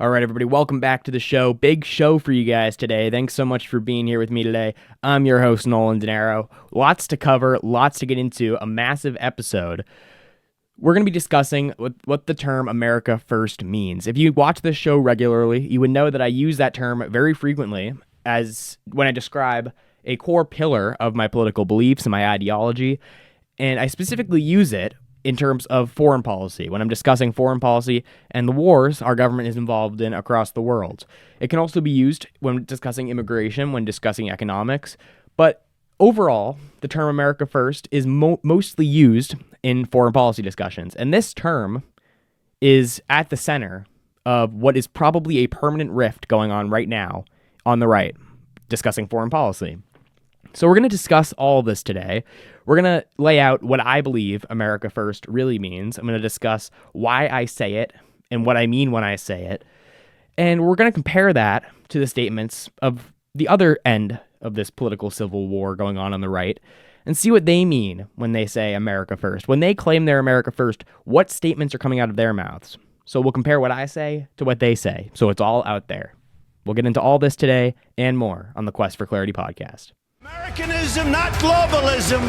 All right, everybody, welcome back to the show. Big show for you guys today. Thanks so much for being here with me today. I'm your host, Nolan. Lots to cover, lots to get into, a massive episode. We're going to be discussing what the term America First means. If you watch this show regularly, you would know that I use that term very frequently as when I describe a core pillar of my political beliefs and my ideology, and I specifically use it in terms of foreign policy, when I'm discussing foreign policy and the wars our government is involved in across the world. It can also be used when discussing immigration, when discussing economics, but overall, the term America First is mostly used in foreign policy discussions. And this term is at the center of what is probably a permanent rift going on right now on the right, discussing foreign policy. So we're going to discuss all of this today. We're going to lay out what I believe America First really means. I'm going to discuss why I say it and what I mean when I say it. And we're going to compare that to the statements of the other end of this political civil war going on the right and see what they mean when they say America First. When they claim they're America First, what statements are coming out of their mouths? So we'll compare what I say to what they say. So it's all out there. We'll get into all this today and more on the Quest for Clarity podcast. Americanism, not globalism.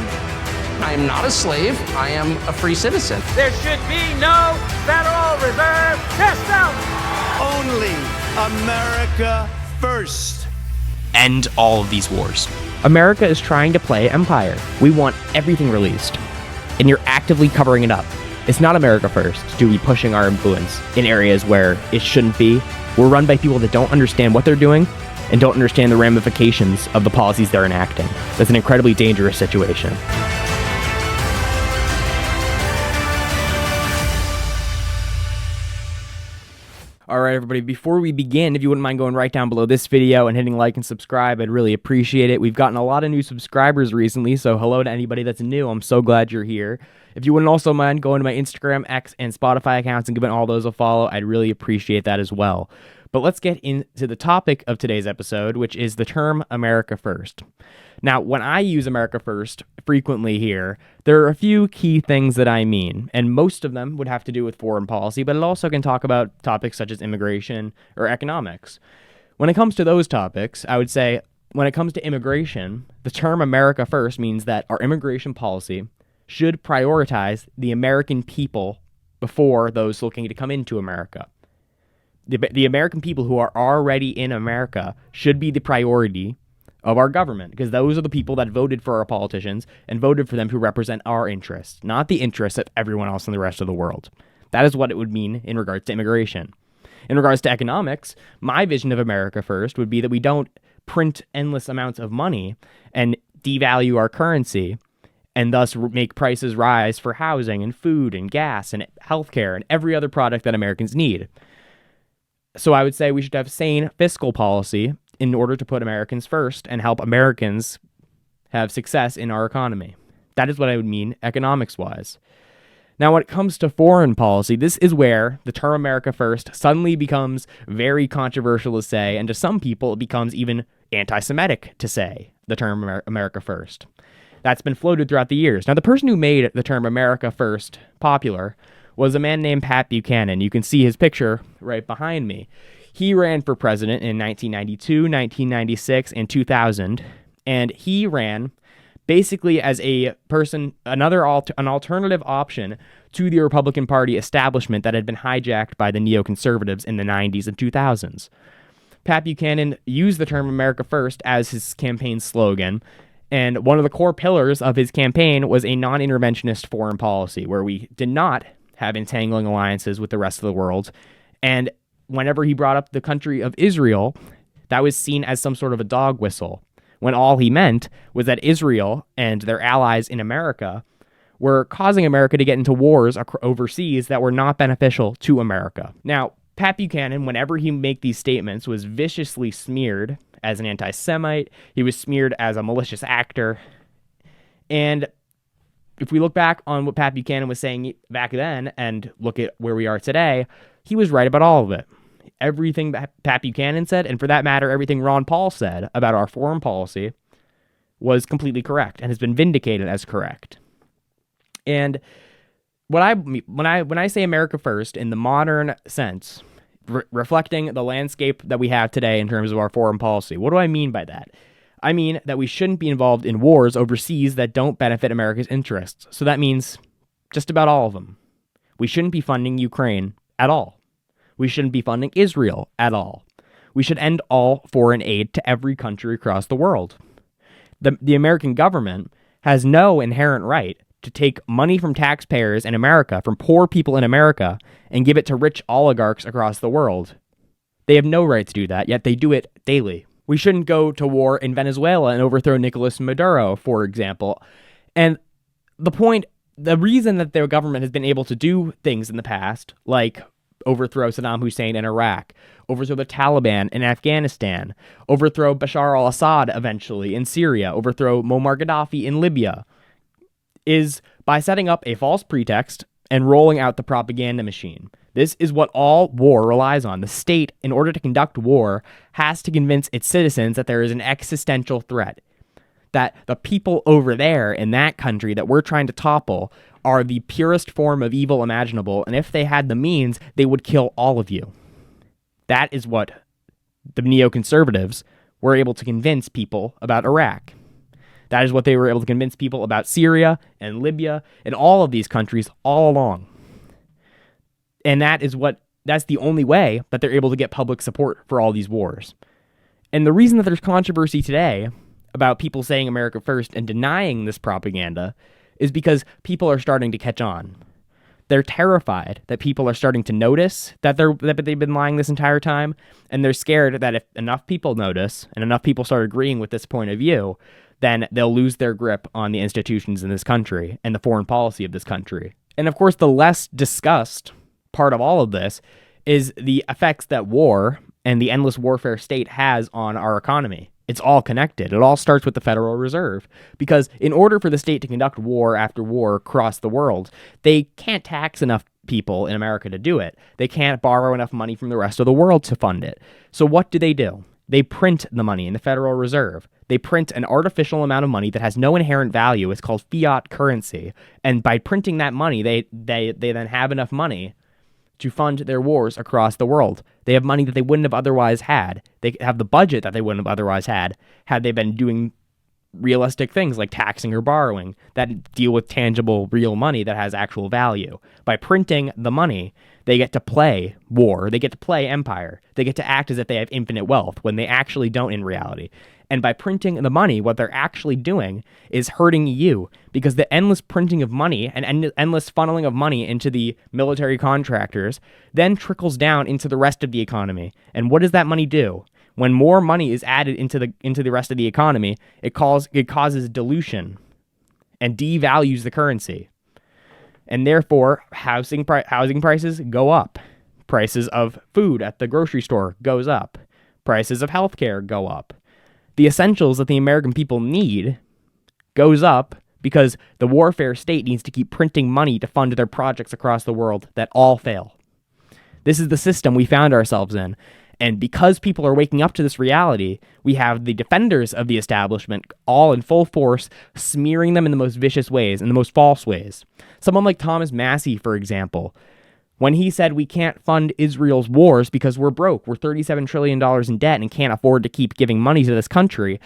I am not a slave. I am a free citizen. There should be no Federal Reserve system. Only America first. End all of these wars. America is trying to play empire. We want everything released, and you're actively covering it up. It's not America First to be pushing our influence in areas where it shouldn't be. We're run by people that don't understand what they're doing and don't understand the ramifications of the policies they're enacting. That's an incredibly dangerous situation. All right, everybody, before we begin, if you wouldn't mind going right down below this video and hitting like and subscribe, I'd really appreciate it. We've gotten a lot of new subscribers recently, so hello to anybody that's new. I'm so glad you're here. If you wouldn't also mind going to my Instagram, X, and Spotify accounts and giving all those a follow, I'd really appreciate that as well. But let's get into the topic of today's episode, which is the term America First. Now, when I use America First frequently here, there are a few key things that I mean, and most of them would have to do with foreign policy, but it also can talk about topics such as immigration or economics. When it comes to those topics, I would say when it comes to immigration, the term America First means that our immigration policy should prioritize the American people before those looking to come into America. The American people who are already in America should be the priority of our government, because those are the people that voted for our politicians and voted for them to represent our interests, not the interests of everyone else in the rest of the world. That is what it would mean in regards to immigration. In regards to economics, my vision of America First would be that we don't print endless amounts of money and devalue our currency and thus make prices rise for housing and food and gas and healthcare and every other product that Americans need. So I would say we should have sane fiscal policy in order to put Americans first and help Americans have success in our economy. That is what I would mean economics-wise. Now, when it comes to foreign policy, this is where the term America First suddenly becomes very controversial to say, and to some people it becomes even anti-Semitic to say the term America First. That's been floated throughout the years. Now, the person who made the term America First popular was a man named Pat Buchanan. You can see his picture right behind me. He ran for president in 1992, 1996, and 2000, and he ran basically as a person, an alternative option to the Republican Party establishment that had been hijacked by the neoconservatives in the 90s and 2000s. Pat Buchanan used the term America First as his campaign slogan, and one of the core pillars of his campaign was a non-interventionist foreign policy, where we did not have entangling alliances with the rest of the world. And whenever he brought up the country of Israel, that was seen as some sort of a dog whistle, when all he meant was that Israel and their allies in America were causing America to get into wars overseas that were not beneficial to America. Now, Pat Buchanan, whenever he made these statements, was viciously smeared as an anti-Semite. He was smeared as a malicious actor. And if we look back on what Pat Buchanan was saying back then and look at where we are today, he was right about all of it. Everything that Pat Buchanan said, and for that matter, everything Ron Paul said about our foreign policy was completely correct and has been vindicated as correct. And when I say America First in the modern sense, reflecting the landscape that we have today in terms of our foreign policy. What do I mean by that? I mean that we shouldn't be involved in wars overseas that don't benefit America's interests. So that means just about all of them. We shouldn't be funding Ukraine at all. We shouldn't be funding Israel at all. We should end all foreign aid to every country across the world. The American government has no inherent right to take money from taxpayers in America, from poor people in America, and give it to rich oligarchs across the world. They have no right to do that, yet they do it daily. We shouldn't go to war in Venezuela and overthrow Nicolas Maduro, for example. And the reason that their government has been able to do things in the past, like overthrow Saddam Hussein in Iraq, overthrow the Taliban in Afghanistan, overthrow Bashar al-Assad eventually in Syria, overthrow Muammar Gaddafi in Libya, is by setting up a false pretext and rolling out the propaganda machine. This is what all war relies on. The state, in order to conduct war, has to convince its citizens that there is an existential threat, that the people over there in that country that we're trying to topple are the purest form of evil imaginable, and if they had the means, they would kill all of you. That is what the neoconservatives were able to convince people about Iraq. That is what they were able to convince people about Syria and Libya and all of these countries all along. And that's the only way that they're able to get public support for all these wars. And the reason that there's controversy today about people saying America first and denying this propaganda is because people are starting to catch on. They're terrified that people are starting to notice that they've been lying this entire time, and they're scared that if enough people notice and enough people start agreeing with this point of view, then they'll lose their grip on the institutions in this country and the foreign policy of this country. And of course, the less discussed part of all of this is the effects that war and the endless warfare state has on our economy. It's all connected. It all starts with the Federal Reserve, because in order for the state to conduct war after war across the world, they can't tax enough people in America to do it. They can't borrow enough money from the rest of the world to fund it. So what do? They print the money in the Federal Reserve. They print an artificial amount of money that has no inherent value. It's called fiat currency. And by printing that money, they then have enough money to fund their wars across the world. They have money that they wouldn't have otherwise had. They have the budget that they wouldn't have otherwise had they been doing realistic things like taxing or borrowing that deal with tangible, real money that has actual value. By printing the money, they get to play war. They get to play empire. They get to act as if they have infinite wealth when they actually don't in reality. And by printing the money, what they're actually doing is hurting you, because the endless printing of money and endless funneling of money into the military contractors then trickles down into the rest of the economy. And what does that money do? When more money is added into the rest of the economy, it causes dilution and devalues the currency. And therefore, housing prices go up. Prices of food at the grocery store goes up. Prices of healthcare go up. The essentials that the American people need goes up because the warfare state needs to keep printing money to fund their projects across the world that all fail. This is the system we found ourselves in. And because people are waking up to this reality, we have the defenders of the establishment all in full force, smearing them in the most vicious ways, in the most false ways. Someone like Thomas Massie, for example, when he said we can't fund Israel's wars because we're broke, we're $37 trillion in debt and can't afford to keep giving money to this country,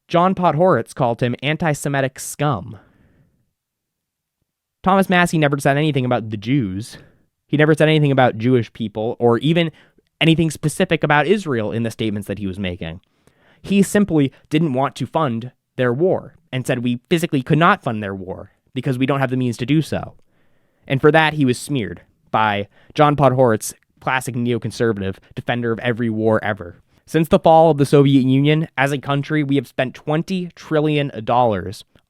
John Podhoretz called him anti-Semitic scum. Thomas Massie never said anything about the Jews. He never said anything about Jewish people or even anything specific about Israel in the statements that he was making. He simply didn't want to fund their war and said we physically could not fund their war because we don't have the means to do so. And for that, he was smeared by John Podhoretz, classic neoconservative, defender of every war ever. Since the fall of the Soviet Union, as a country, we have spent $20 trillion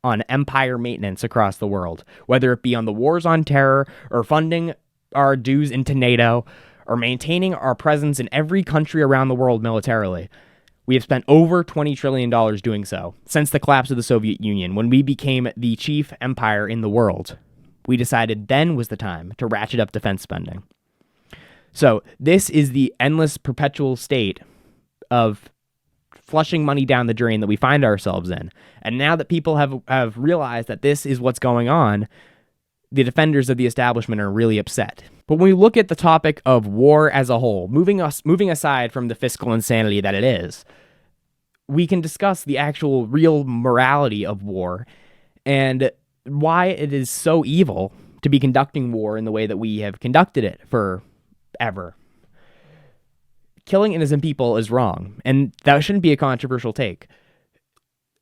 on empire maintenance across the world, whether it be on the wars on terror or funding our dues into NATO or maintaining our presence in every country around the world militarily. We have spent over $20 trillion doing so since the collapse of the Soviet Union, when we became the chief empire in the world. We decided then was the time to ratchet up defense spending. So this is the endless, perpetual state of flushing money down the drain that we find ourselves in. And now that people have realized that this is what's going on, the defenders of the establishment are really upset. But when we look at the topic of war as a whole, moving aside from the fiscal insanity that it is, we can discuss the actual real morality of war and why it is so evil to be conducting war in the way that we have conducted it forever. Killing innocent people is wrong, and that shouldn't be a controversial take.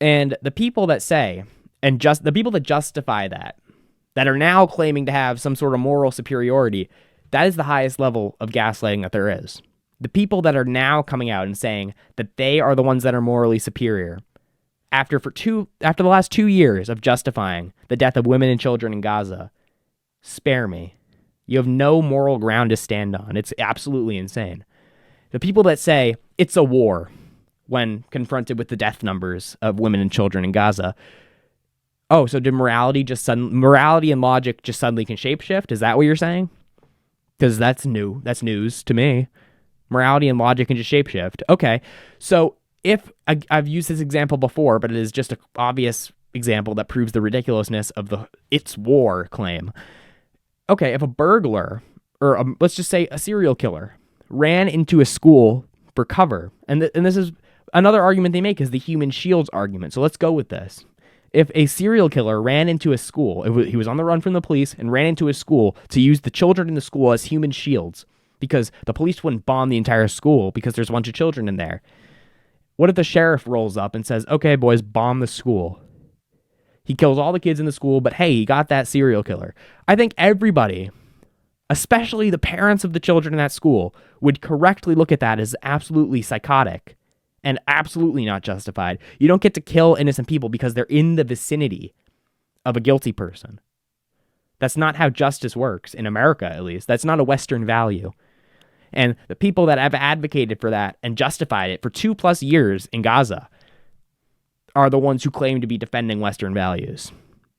And the people that say, and just the people that justify that are now claiming to have some sort of moral superiority, that is the highest level of gaslighting that there is. The people that are now coming out and saying that they are the ones that are morally superior, after the last 2 years of justifying the death of women and children in Gaza, spare me. You have no moral ground to stand on. It's absolutely insane. The people that say it's a war when confronted with the death numbers of women and children in Gaza. Oh, so did morality and logic just suddenly can shapeshift? Is that what you're saying? Because that's new. That's news to me. Morality and logic can just shapeshift. Okay, so if I've used this example before, but it is just an obvious example that proves the ridiculousness of the "it's war" claim. Okay, if a burglar, or let's just say a serial killer, ran into a school for cover, and this is another argument they make is the human shields argument. So let's go with this. If a serial killer ran into a school, he was on the run from the police and ran into a school to use the children in the school as human shields, because the police wouldn't bomb the entire school because there's a bunch of children in there. What if the sheriff rolls up and says, okay, boys, bomb the school? He kills all the kids in the school, but hey, he got that serial killer. I think everybody, especially the parents of the children in that school, would correctly look at that as absolutely psychotic and absolutely not justified. You don't get to kill innocent people because they're in the vicinity of a guilty person. That's not how justice works, in America at least. That's not a Western value. And the people that have advocated for that and justified it for 2+ years in Gaza are the ones who claim to be defending Western values.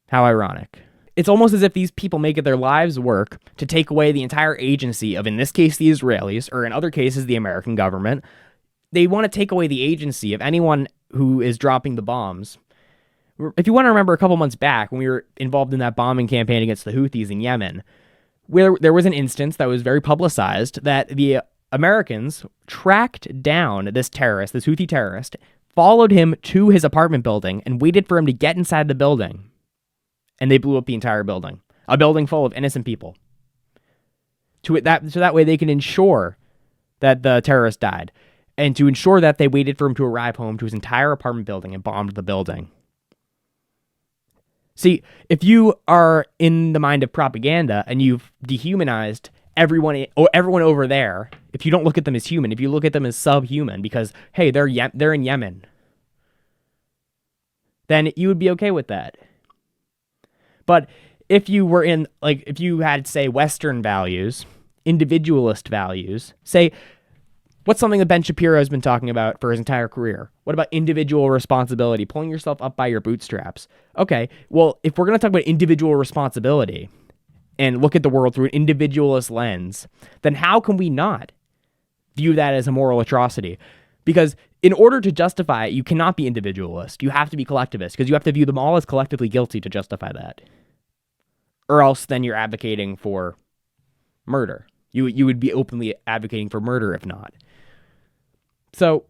How ironic. It's almost as if these people make it their lives' work to take away the entire agency of, in this case, the Israelis, or in other cases, the American government. They want to take away the agency of anyone who is dropping the bombs. If you want to remember a couple months back when we were involved in that bombing campaign against the Houthis in Yemen, where there was an instance that was very publicized that the Americans tracked down this Houthi terrorist, followed him to his apartment building, and waited for him to get inside the building. And they blew up the entire building. A building full of innocent people. So that way they can ensure that the terrorist died. And to ensure that they waited for him to arrive home to his entire apartment building and bombed the building. See, if you are in the mind of propaganda and you've dehumanized everyone over there, if you don't look at them as human, if you look at them as subhuman because, hey, they're in Yemen, then you would be okay with that. But if you were if you had, say, Western values, individualist values, say, what's something that Ben Shapiro has been talking about for his entire career? What about individual responsibility, pulling yourself up by your bootstraps? Okay, well, if we're going to talk about individual responsibility and look at the world through an individualist lens, then how can we not view that as a moral atrocity? Because in order to justify it, you cannot be individualist. You have to be collectivist because you have to view them all as collectively guilty to justify that. Or else then you're advocating for murder. You would be openly advocating for murder if not. So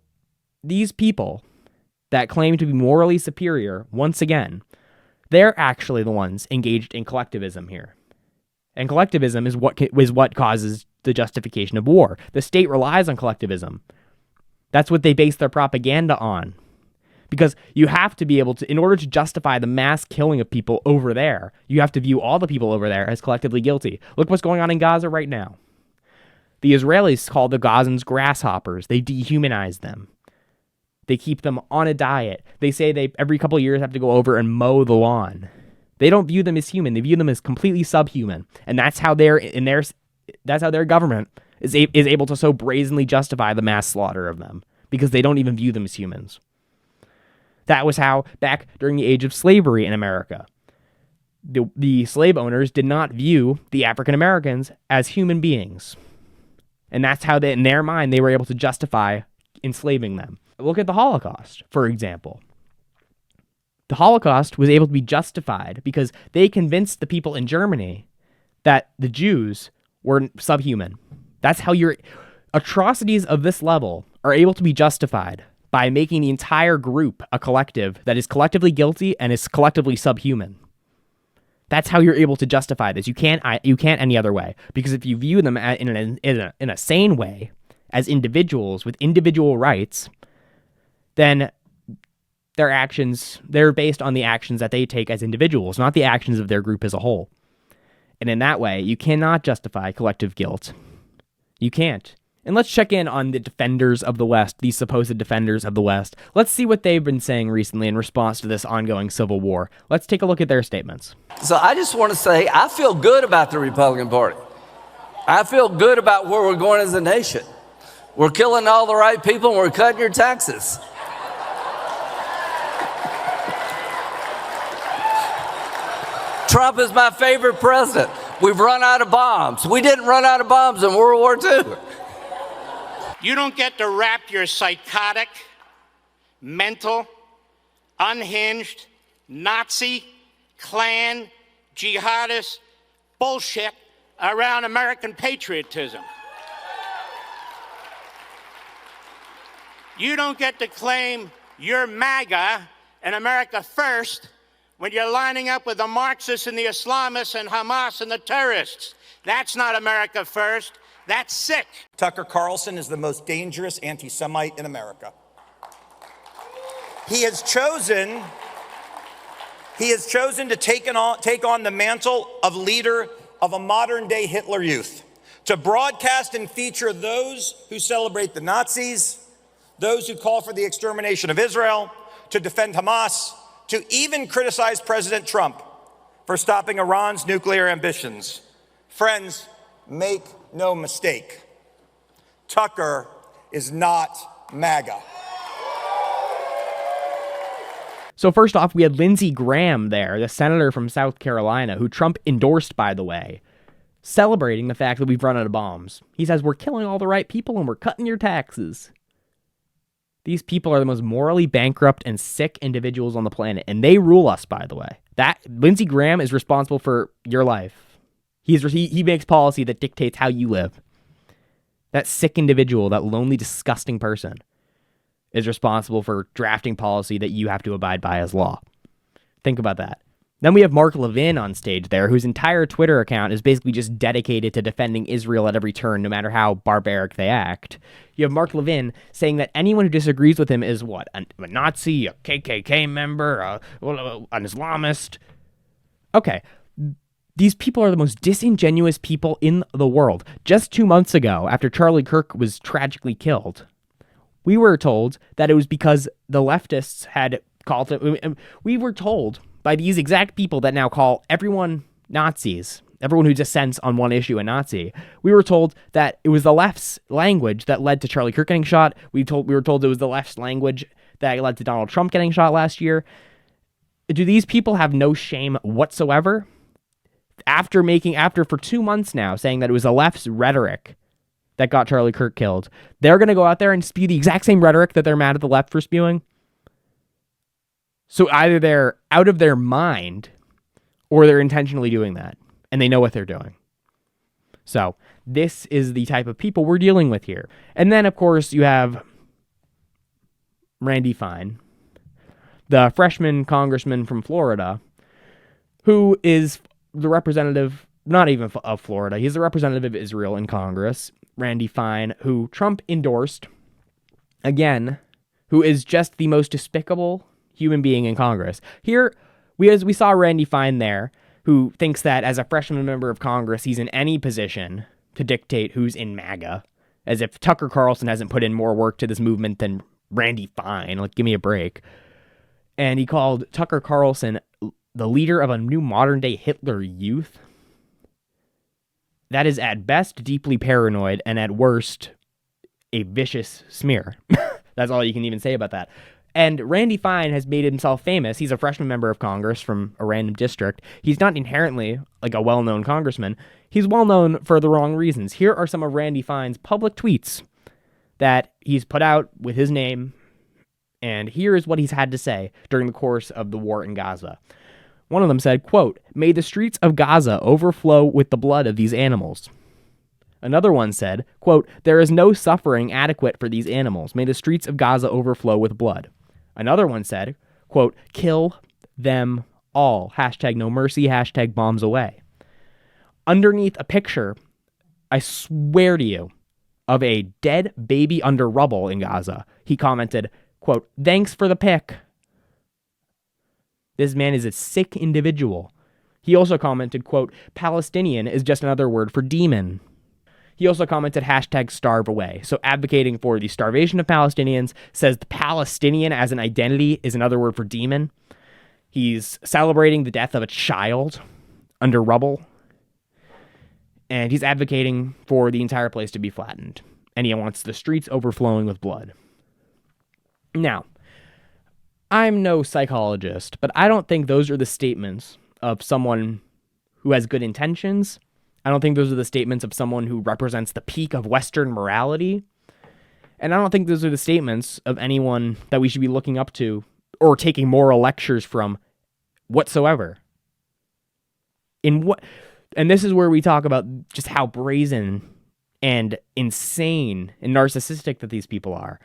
these people that claim to be morally superior, once again, they're actually the ones engaged in collectivism here. And collectivism is what causes the justification of war. The state relies on collectivism. That's what they base their propaganda on. Because you have to be able to, in order to justify the mass killing of people over there, you have to view all the people over there as collectively guilty. Look what's going on in Gaza right now. The Israelis call the Gazans grasshoppers. They dehumanize them. They keep them on a diet. They say they every couple of years have to go over and mow the lawn. They don't view them as human. They view them as completely subhuman. And that's how their government is able to so brazenly justify the mass slaughter of them, because they don't even view them as humans. That was how, back during the age of slavery in America, the slave owners did not view the African Americans as human beings. And that's how, in their mind, they were able to justify enslaving them. Look at the Holocaust, for example. The Holocaust was able to be justified because they convinced the people in Germany that the Jews were subhuman. That's how your atrocities of this level are able to be justified, by making the entire group a collective that is collectively guilty and is collectively subhuman. That's how you're able to justify this. You can't any other way. Because if you view them in a sane way, as individuals with individual rights, then their actions, they're based on the actions that they take as individuals, not the actions of their group as a whole. And in that way, you cannot justify collective guilt. You can't. And let's check in on the defenders of the West, these supposed defenders of the West. Let's see what they've been saying recently in response to this ongoing civil war. Let's take a look at their statements. So I just want to say I feel good about the Republican Party. I feel good about where we're going as a nation. We're killing all the right people and we're cutting your taxes. Trump is my favorite president. We've run out of bombs. We didn't run out of bombs in World War II. You don't get to wrap your psychotic, mental, unhinged, Nazi, Klan, jihadist bullshit around American patriotism. You don't get to claim you're MAGA and America first when you're lining up with the Marxists and the Islamists and Hamas and the terrorists. That's not America first. That's sick. Tucker Carlson is the most dangerous anti-Semite in America. He has chosen to take on the mantle of leader of a modern-day Hitler Youth, to broadcast and feature those who celebrate the Nazis, those who call for the extermination of Israel, to defend Hamas, to even criticize President Trump for stopping Iran's nuclear ambitions. Friends, make no mistake, Tucker is not MAGA. So first off, we had Lindsey Graham there, the senator from South Carolina, who Trump endorsed, by the way, celebrating the fact that we've run out of bombs. He says, we're killing all the right people and we're cutting your taxes. These people are the most morally bankrupt and sick individuals on the planet, and they rule us, by the way. That Lindsey Graham is responsible for your life. He makes policy that dictates how you live. That sick individual, that lonely, disgusting person, is responsible for drafting policy that you have to abide by as law. Think about that. Then we have Mark Levin on stage there, whose entire Twitter account is basically just dedicated to defending Israel at every turn, no matter how barbaric they act. You have Mark Levin saying that anyone who disagrees with him is what? A Nazi, a KKK member, an Islamist. Okay. These people are the most disingenuous people in the world. Just 2 months ago, after Charlie Kirk was tragically killed, we were told that it was because the leftists had called it. We were told by these exact people that now call everyone Nazis, everyone who dissents on one issue a Nazi. We were told that it was the left's language that led to Charlie Kirk getting shot. We were told it was the left's language that led to Donald Trump getting shot last year. Do these people have no shame whatsoever? After for 2 months now saying that it was the left's rhetoric that got Charlie Kirk killed, they're going to go out there and spew the exact same rhetoric that they're mad at the left for spewing. So either they're out of their mind or they're intentionally doing that and they know what they're doing. So this is the type of people we're dealing with here. And then, of course, you have Randy Fine, the freshman congressman from Florida, who is the representative, not even of Florida, he's the representative of Israel in Congress, Randy Fine, who Trump endorsed, again, who is just the most despicable human being in Congress. Here, we saw Randy Fine there, who thinks that as a freshman member of Congress, he's in any position to dictate who's in MAGA, as if Tucker Carlson hasn't put in more work to this movement than Randy Fine. Like, give me a break. And he called Tucker Carlson the leader of a new modern-day Hitler Youth. That is at best deeply paranoid and at worst a vicious smear. That's all you can even say about that. And Randy Fine has made himself famous. He's a freshman member of Congress from a random district. He's not inherently like a well-known congressman. He's well-known for the wrong reasons. Here are some of Randy Fine's public tweets that he's put out with his name, and here is what he's had to say during the course of the war in Gaza. One of them said, quote, "May the streets of Gaza overflow with the blood of these animals." Another one said, quote, "There is no suffering adequate for these animals. May the streets of Gaza overflow with blood." Another one said, quote, "Kill them all. Hashtag no mercy. Hashtag bombs away." Underneath a picture, I swear to you, of a dead baby under rubble in Gaza, he commented, quote, "Thanks for the pic." This man is a sick individual. He also commented, quote, "Palestinian is just another word for demon." He also commented hashtag starve away. So advocating for the starvation of Palestinians, says the Palestinian as an identity is another word for demon. He's celebrating the death of a child under rubble. And he's advocating for the entire place to be flattened. And he wants the streets overflowing with blood. Now, I'm no psychologist, but I don't think those are the statements of someone who has good intentions. I don't think those are the statements of someone who represents the peak of Western morality. And I don't think those are the statements of anyone that we should be looking up to or taking moral lectures from whatsoever. And this is where we talk about just how brazen and insane and narcissistic that these people are.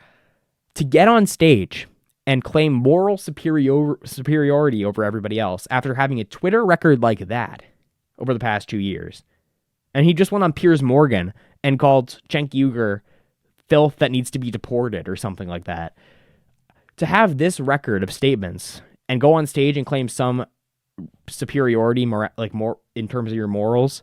To get on stage and claim moral superiority over everybody else after having a Twitter record like that over the past 2 years. And he just went on Piers Morgan and called Cenk Uyghur filth that needs to be deported or something like that. To have this record of statements and go on stage and claim some superiority, more in terms of your morals,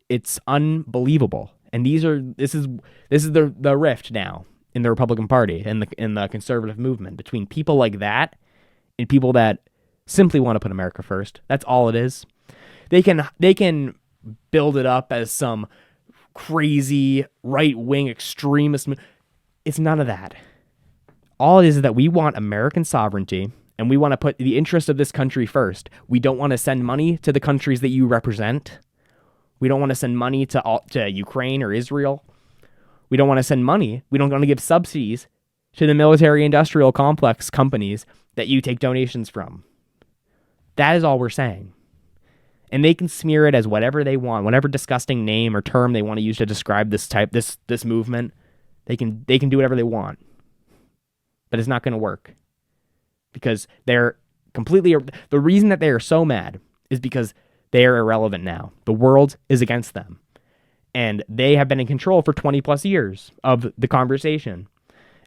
it's unbelievable. And this is the rift now in the Republican Party and in the conservative movement between people like that and people that simply want to put America first. That's all it is. They can build it up as some crazy right-wing extremist. It's none of that. All it is that we want American sovereignty. And we want to put the interest of this country first. We don't want to send money to the countries that you represent. We don't want to send money to Ukraine or Israel. We don't want to send money. We don't want to give subsidies to the military-industrial complex companies that you take donations from. That is all we're saying. And they can smear it as whatever they want, whatever disgusting name or term they want to use to describe this movement. They can do whatever they want. But it's not going to work. Because they're the reason that they are so mad is because they are irrelevant now. The world is against them. And they have been in control for 20 plus years of the conversation.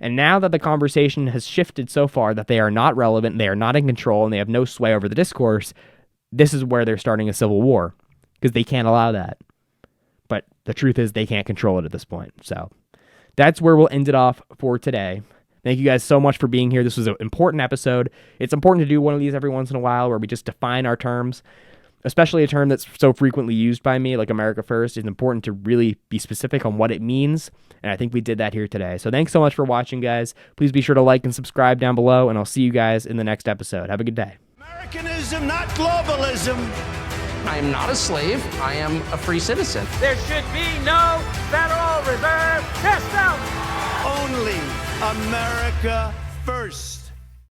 And now that the conversation has shifted so far that they are not relevant, they are not in control, and they have no sway over the discourse, this is where they're starting a civil war. Because they can't allow that. But the truth is they can't control it at this point. So that's where we'll end it off for today. Thank you guys so much for being here. This was an important episode. It's important to do one of these every once in a while where we just define our terms, especially a term that's so frequently used by me, like America First. It's important to really be specific on what it means, and I think we did that here today. So thanks so much for watching, guys. Please be sure to like and subscribe down below, and I'll see you guys in the next episode. Have a good day. Americanism, not globalism. I am not a slave. I am a free citizen. There should be no Federal Reserve system. Only America first.